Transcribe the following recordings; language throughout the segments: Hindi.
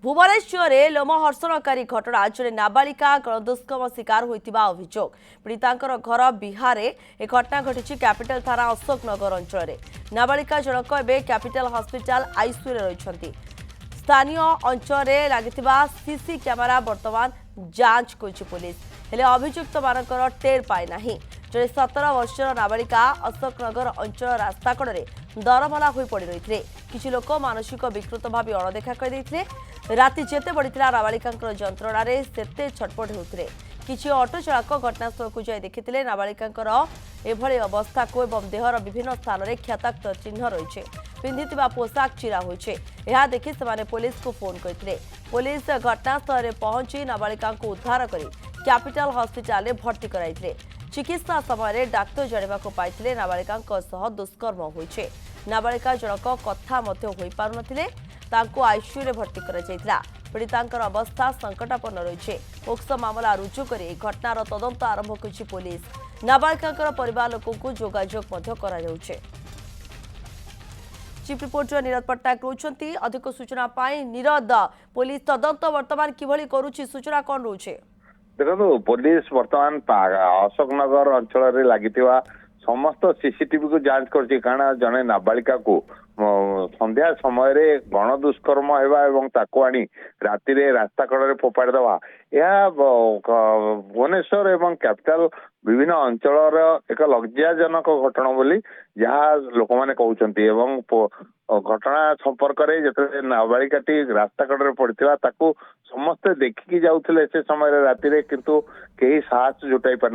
भुवनेश्वर में लोमहर्षणकारी घटना जड़े नाबालिका गणदुष्कर्म शिकार होता अभियोग पीड़िता घर बिहार ए घटना घटी कैपिटल थाना अशोकनगर अंचल नाबालिका जनक एवं कैपिटल हॉस्पिटल आईसीयू रही स्थानीय अंचल लगी सीसी कैमेरा बर्तमान जांच कर पुलिस हेले अभियुक्त मानकर टेर पाए ना जड़े 17 वर्षर नाबालिका अशोकनगर अंचल रास्ता कड़े दरमला हो पड़ रही किसी लोक मानसिक विकृत भाव अणदेखा कर राति जेते बढ़िया नाबालिका जंत्रण सेते छटपट होते किसी ऑटो चालक घटनास्थल को जाई देखिथिले नाबालिका एभली अवस्था को एवं देहर विभिन्न स्थान में क्षताक्त चिन्ह रही पिंधिथिबा पोशाक चिरा होइछे यह देखि सेमाने पुलिस को फोन करथिले पुलिस घटनास्थल में पहुंची नाबालिका को उद्धार करी कैपिटल हॉस्पिटल में भर्ती कराइथिले चिकित्सा समय डाक्तर जानिबाको पाइथिले नाबालिका सह दुष्कर्म होइछे नाबालिका जनक कथा मध्य होई पारु नथिले तांको आईसीयू रे भर्ती करा जायतिला पीड़ितांकर अवस्था संकटापन्न रही पोक्सो मामला रुजु कर घटनार तदंत आरंभ कर पुलिस नाबालिका परिवार लोक जोगाजोग करा जाउछे। चीफ रिपोर्टर नीरद पट्टनायक रोचंती अधिक सूचना पाई नीरद पुलिस तदंत वर्तमान किभली करूची सूचना कौन रोचे देखो पुलिस वर्तमान अशोकनगर अंचल लगी समस्त सीसीटीवी को जांच कर कारण जड़े नाबालिका को संध्या समय गण दुष्कर्म होगा राति रास्ता कड़े फोपाड़ी दवा यह भुवनेश्वर एवं कैपिटल विभिन्न अंचल एक लज्जाजनक घटना बोली जहाँ लोक मैंने कहते घटना संपर्क में जो नाबालिकाटी रास्ता कड़े पड़ता समस्ते देखिकी जाऊे से समय राति किंतु कई साहस जुटाई पार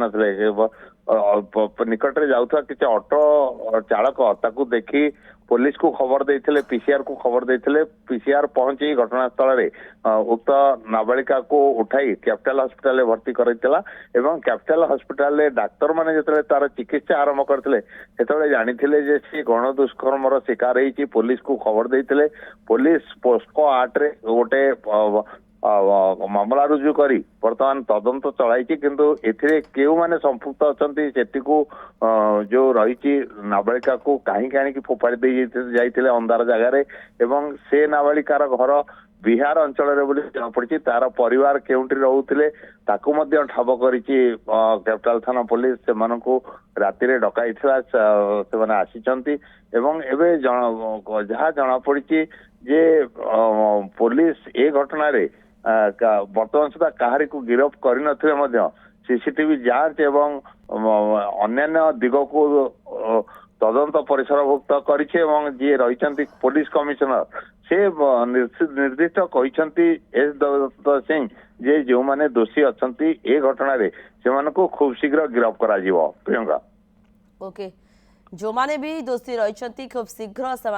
निकट में जाऊा किसी ऑटो चालक ताकू देखी पुलिस को खबर देते पीसीआर को खबर देते पीसीआर पहुंची घटनास्थल में उक्त नाबालिका को उठाई कैपिटल हॉस्पिटल भर्ती करता कैपिटल हॉस्पिटल डाक्तर माने जो तार चिकित्सा आरंभ करते जानी सी गण दुष्कर्म शिकार होती पुलिस को खबर देते पुलिस पोस्को 8 रे गोटे मामला रुजु करी बर्तमान तदंत चलाई किंतु एथिरे केउ माने संपुक्त अछंती सेठी को जो रही नाबालिका को कहीं कहीं फोपाड़ी दे जाइथिले अंधार जगह रे एवं से नाबालिकार घर बिहार अंचल बोली जनापड़ी तार परिवार केउंटी रोते ताकू मध्य ठाब करी कैपिटल थाना पुलिस से राति डकाई से आसी एवं एवं जहाँ जनापड़ी जे पुलिस ए घटना रे बर्तमान सुधा कहारी को गिरफ कर सीसीटीवी जांच एवं अन्य दिग को तदंत परिसरभुक्त कर जी रही पुलिस कमिशनर से निर्दिष्ट कहते एस दत्त सिंह जे जो माने दोषी अच्छा ए घटना रे से खूब शीघ्र गिरफ करा प्रियंका ओके जो माने भी दोषी रही खूब शीघ्र से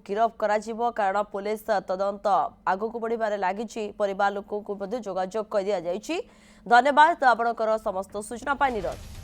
गिरफ करा कारण पुलिस तदंत आग को बढ़िबारे लागिछि परिवार लोक को जोगाजोग कर दिया जाइछि। धन्यवाद आपनकर समस्त सूचना पाई नीरज।